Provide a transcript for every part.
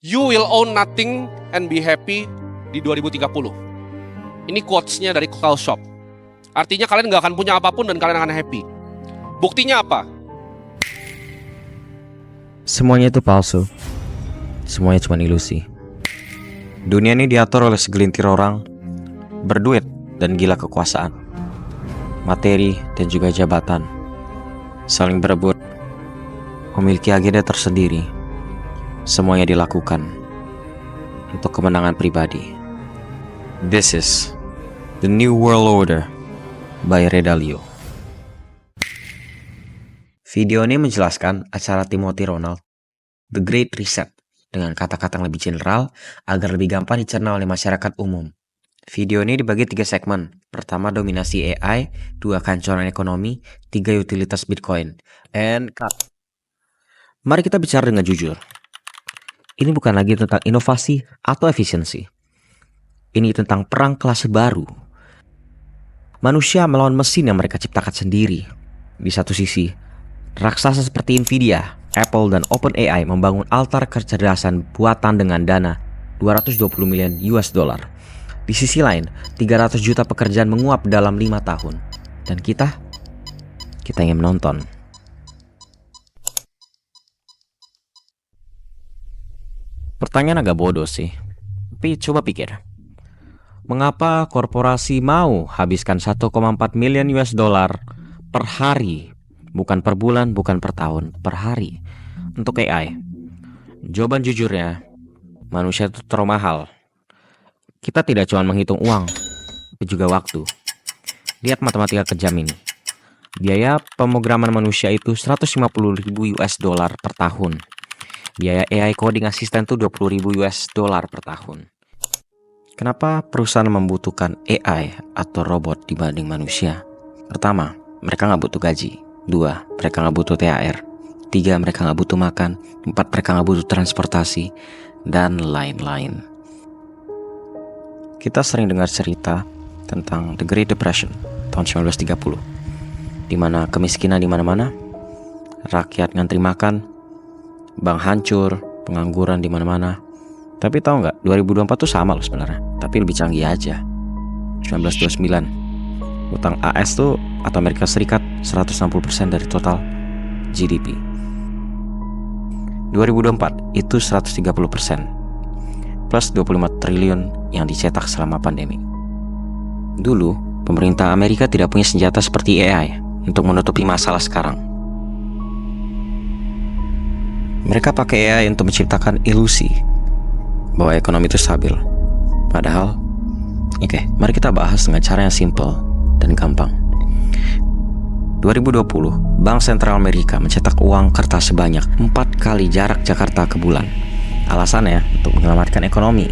You will own nothing and be happy di 2030. Ini quotes-nya dari Klaus Schwab. Artinya kalian nggak akan punya apapun dan kalian akan happy. Buktinya apa? Semuanya itu palsu. Semuanya cuma ilusi. Dunia ini diatur oleh segelintir orang, berduit dan gila kekuasaan, materi dan juga jabatan, saling berebut, memiliki agenda tersendiri. Semuanya dilakukan untuk kemenangan pribadi. This is the New World Order by Ray Dalio. Video ini menjelaskan acara Timothy Ronald, The Great Reset, dengan kata-kata yang lebih general agar lebih gampang dicerna oleh masyarakat umum. Video ini dibagi 3 segmen. Pertama, dominasi AI, 2, kehancuran ekonomi, 3, utilitas Bitcoin. And cut. Mari kita bicara dengan jujur. Ini bukan lagi tentang inovasi atau efisiensi. Ini tentang perang kelas baru. Manusia melawan mesin yang mereka ciptakan sendiri. Di satu sisi, raksasa seperti Nvidia, Apple, dan OpenAI membangun altar kecerdasan buatan dengan dana 220 miliar US dollar. Di sisi lain, 300 juta pekerjaan menguap dalam 5 tahun. Dan kita ingin menonton. Pertanyaan agak bodoh sih, tapi coba pikir. Mengapa korporasi mau habiskan 1,4 miliar US dollar per hari, bukan per bulan, bukan per tahun, per hari, untuk AI? Jawaban jujurnya, manusia itu terlalu mahal. Kita tidak cuma menghitung uang, tapi juga waktu. Lihat matematika kejam ini. Biaya pemrograman manusia itu 150.000 US dollar per tahun. Biaya AI coding asisten itu 20.000 US dollar per tahun. Kenapa perusahaan membutuhkan AI atau robot dibanding manusia? Pertama, mereka nggak butuh gaji. 2, mereka nggak butuh THR. 3, mereka nggak butuh makan. 4, mereka nggak butuh transportasi, dan lain-lain. Kita sering dengar cerita tentang The Great Depression tahun 1930, di mana kemiskinan di mana-mana, rakyat ngantri makan, bank hancur, pengangguran di mana-mana. Tapi tahu nggak, 2024 tuh sama loh sebenarnya, tapi lebih canggih aja. 1929, utang AS tuh atau Amerika Serikat 160% dari total GDP. 2024 itu 130%, plus 25 triliun yang dicetak selama pandemi. Dulu, pemerintah Amerika tidak punya senjata seperti AI untuk menutupi masalah sekarang. Mereka pakai AI untuk menciptakan ilusi bahwa ekonomi itu stabil. Padahal, mari kita bahas dengan cara yang simple dan gampang. 2020, Bank Sentral Amerika mencetak uang kertas sebanyak 4 kali jarak Jakarta ke bulan. Alasannya untuk menyelamatkan ekonomi.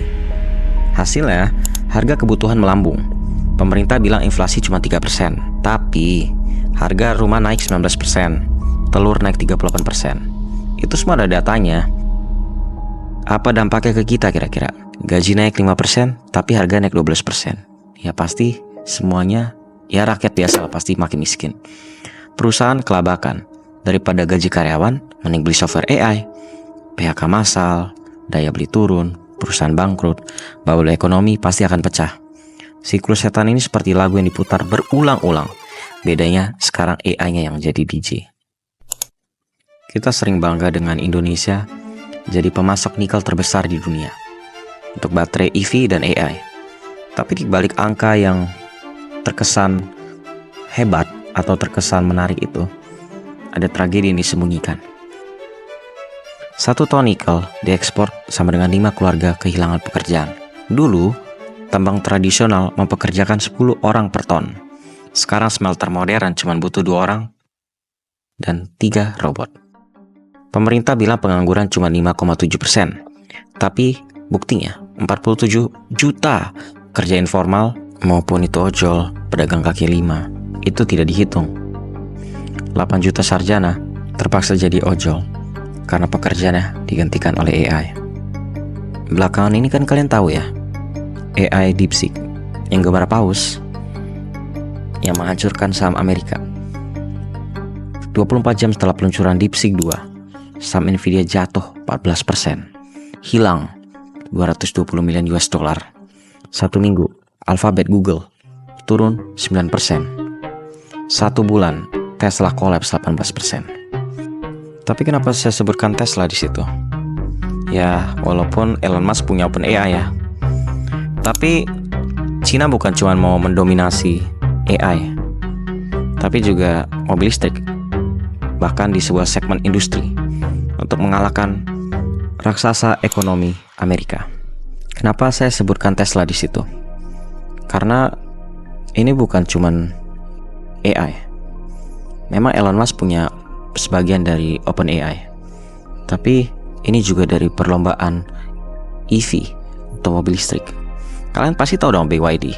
Hasilnya, harga kebutuhan melambung. Pemerintah bilang inflasi cuma 3%, tapi harga rumah naik 19%, telur naik 38%. Itu semua ada datanya. Apa dampaknya ke kita kira-kira? Gaji naik 5%, tapi harga naik 12%. Ya pasti semuanya, ya rakyat biasa lah, pasti makin miskin. Perusahaan kelabakan. Daripada gaji karyawan, mending beli software AI. PHK massal, daya beli turun, perusahaan bangkrut, bubble ekonomi pasti akan pecah. Siklus setan ini seperti lagu yang diputar berulang-ulang. Bedanya sekarang AI-nya yang jadi DJ. Kita sering bangga dengan Indonesia jadi pemasok nikel terbesar di dunia untuk baterai EV dan AI. Tapi di balik angka yang terkesan hebat atau terkesan menarik itu, ada tragedi yang disembunyikan. 1 ton nikel diekspor sama dengan 5 keluarga kehilangan pekerjaan. Dulu, tambang tradisional mempekerjakan 10 orang per ton. Sekarang smelter modern cuma butuh 2 orang dan 3 robot. Pemerintah bilang pengangguran cuma 5,7%. Tapi buktinya 47 juta kerja informal maupun itu ojol, pedagang kaki 5, itu tidak dihitung. 8 juta sarjana terpaksa jadi ojol karena pekerjaannya digantikan oleh AI. Belakangan ini kan kalian tahu ya, AI DeepSeek yang gemar paus yang menghancurkan saham Amerika. 24 jam setelah peluncuran DeepSeek 2, saham Nvidia jatuh 14%. hilang 220 miliar US dollar. 1 minggu, Alphabet Google turun 9%. 1 bulan, Tesla kolaps 18%. Tapi kenapa saya sebutkan Tesla di situ? Ya, walaupun Elon Musk punya OpenAI ya. Tapi Cina bukan cuma mau mendominasi AI, tapi juga mobil listrik. Bahkan di sebuah segmen industri untuk mengalahkan raksasa ekonomi Amerika. Kenapa saya sebutkan Tesla di situ? Karena ini bukan cuman AI. Memang Elon Musk punya sebagian dari OpenAI. Tapi ini juga dari perlombaan EV atau mobil listrik. Kalian pasti tahu dong BYD.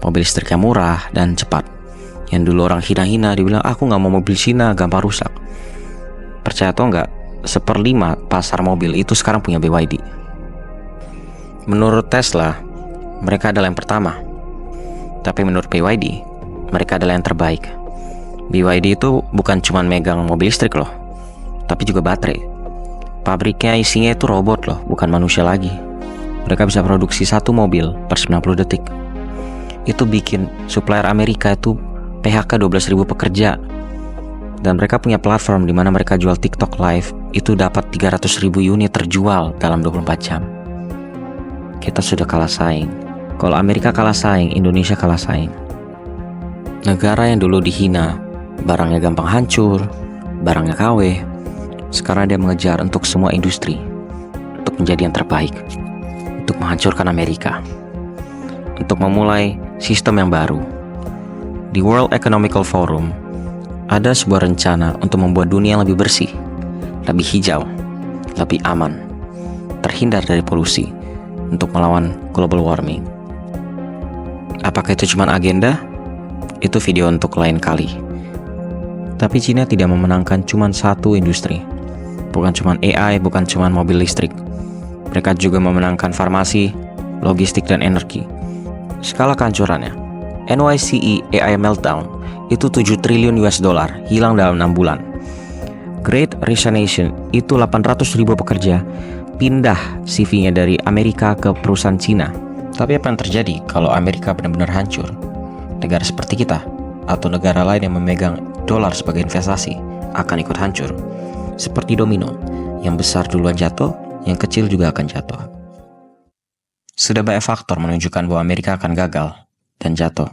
Mobil listrik yang murah dan cepat. Yang dulu orang hina-hina dibilang, aku nggak mau mobil Cina, gampang rusak. Percaya atau enggak, 1/5 pasar mobil itu sekarang punya BYD. Menurut Tesla, mereka adalah yang pertama. Tapi menurut BYD, mereka adalah yang terbaik. BYD itu bukan cuma megang mobil listrik loh, tapi juga baterai. Pabriknya isinya itu robot loh, bukan manusia lagi. Mereka bisa produksi 1 mobil per 90 detik. Itu bikin supplier Amerika itu PHK 12.000 pekerja. Dan mereka punya platform di mana mereka jual TikTok Live, itu dapat 300.000 unit terjual dalam 24 jam. Kita sudah kalah saing. Kalau Amerika kalah saing, Indonesia kalah saing. Negara yang dulu dihina, barangnya gampang hancur, barangnya KW, sekarang dia mengejar untuk semua industri, untuk menjadi yang terbaik, untuk menghancurkan Amerika, untuk memulai sistem yang baru. Di World Economic Forum, ada sebuah rencana untuk membuat dunia yang lebih bersih, lebih hijau, lebih aman, terhindar dari polusi, untuk melawan global warming. Apakah itu cuma agenda? Itu video untuk lain kali. Tapi Cina tidak memenangkan cuma satu industri. Bukan cuma AI, bukan cuma mobil listrik. Mereka juga memenangkan farmasi, logistik, dan energi. Skala kehancurannya, NYCE AI Meltdown itu 7 triliun US dollar hilang dalam 6 bulan. Great Resignation itu 800.000 pekerja pindah CV-nya dari Amerika ke perusahaan Cina. Tapi apa yang terjadi kalau Amerika benar-benar hancur? Negara seperti kita atau negara lain yang memegang dolar sebagai investasi akan ikut hancur. Seperti domino, yang besar duluan jatuh, yang kecil juga akan jatuh. Sudah banyak faktor menunjukkan bahwa Amerika akan gagal dan jatuh.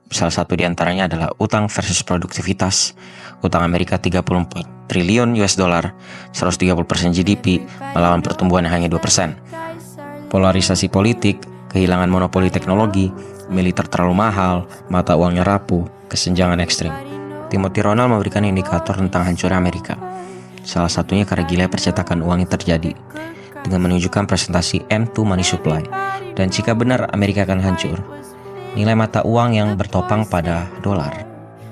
Salah satu di antaranya adalah utang versus produktivitas. Utang Amerika 34 triliun US dollar, 130% GDP, melawan pertumbuhan yang hanya 2%. Polarisasi politik, kehilangan monopoli teknologi, militer terlalu mahal, mata uangnya rapuh, kesenjangan ekstrim. Timothy Ronald memberikan indikator tentang hancurnya Amerika. Salah satunya karena gila percetakan uang yang terjadi, dengan menunjukkan presentasi M2 money supply. Dan jika benar Amerika akan hancur, nilai mata uang yang bertopang pada dolar,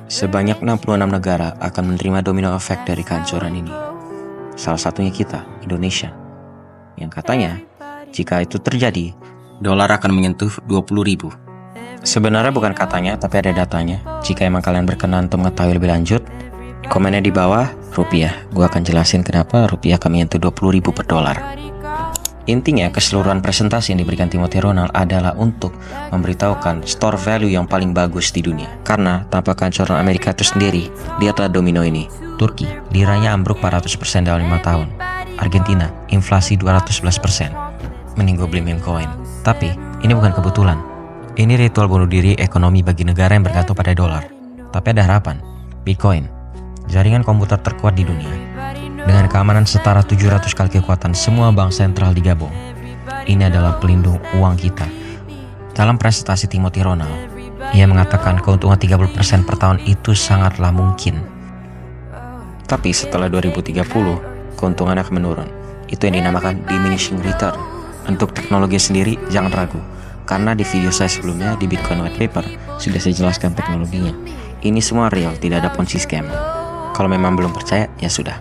sebanyak 66 negara akan menerima domino effect dari kehancuran ini. Salah satunya kita, Indonesia, yang katanya jika itu terjadi, dolar akan menyentuh 20.000. Sebenarnya bukan katanya, tapi ada datanya. Jika emang kalian berkenan untuk mengetahui lebih lanjut, komennya di bawah, rupiah. Gue akan jelasin kenapa rupiah akan menyentuh 20.000 per dolar. Intinya, keseluruhan presentasi yang diberikan Timothy Ronald adalah untuk memberitahukan store value yang paling bagus di dunia. Karena tanpa kehancuran Amerika itu sendiri, dia telah domino ini. Turki, liranya ambruk 400% dalam 5 tahun. Argentina, inflasi 211%. Mending gue beli meme coin. Tapi, ini bukan kebetulan. Ini ritual bunuh diri ekonomi bagi negara yang bergantung pada dolar. Tapi ada harapan. Bitcoin, jaringan komputer terkuat di dunia, dengan keamanan setara 700 kali kekuatan semua bank sentral digabung. Ini adalah pelindung uang kita. Dalam presentasi Timothy Ronald, ia mengatakan keuntungan 30% per tahun itu sangatlah mungkin. Tapi setelah 2030, keuntungan akan menurun. Itu yang dinamakan diminishing return. Untuk teknologi sendiri, jangan ragu. Karena di video saya sebelumnya di Bitcoin White Paper sudah saya jelaskan teknologinya. Ini semua real, tidak ada ponzi scam. Kalau memang belum percaya, ya sudah.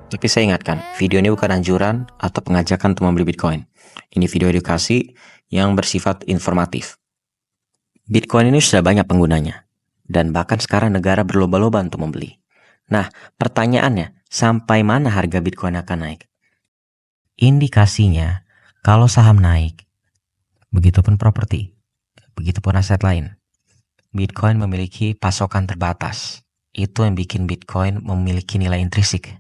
Tapi saya ingatkan, video ini bukan anjuran atau pengajakan untuk membeli Bitcoin. Ini video edukasi yang bersifat informatif. Bitcoin ini sudah banyak penggunanya. Dan bahkan sekarang negara berlomba-lomba untuk membeli. Nah, pertanyaannya, sampai mana harga Bitcoin akan naik? Indikasinya, kalau saham naik, begitupun properti, begitupun aset lain. Bitcoin memiliki pasokan terbatas. Itu yang bikin Bitcoin memiliki nilai intrinsik.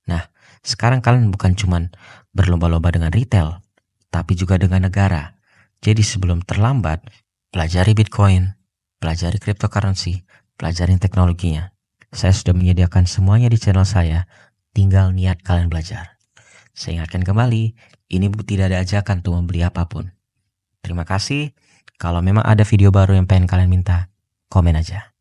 Nah, sekarang kalian bukan cuman berlomba-lomba dengan retail, tapi juga dengan negara. Jadi sebelum terlambat, pelajari Bitcoin, pelajari cryptocurrency, pelajari teknologinya. Saya sudah menyediakan semuanya di channel saya, tinggal niat kalian belajar. Saya ingatkan kembali, ini tidak ada ajakan untuk membeli apapun. Terima kasih. Kalau memang ada video baru yang pengen kalian minta, komen aja.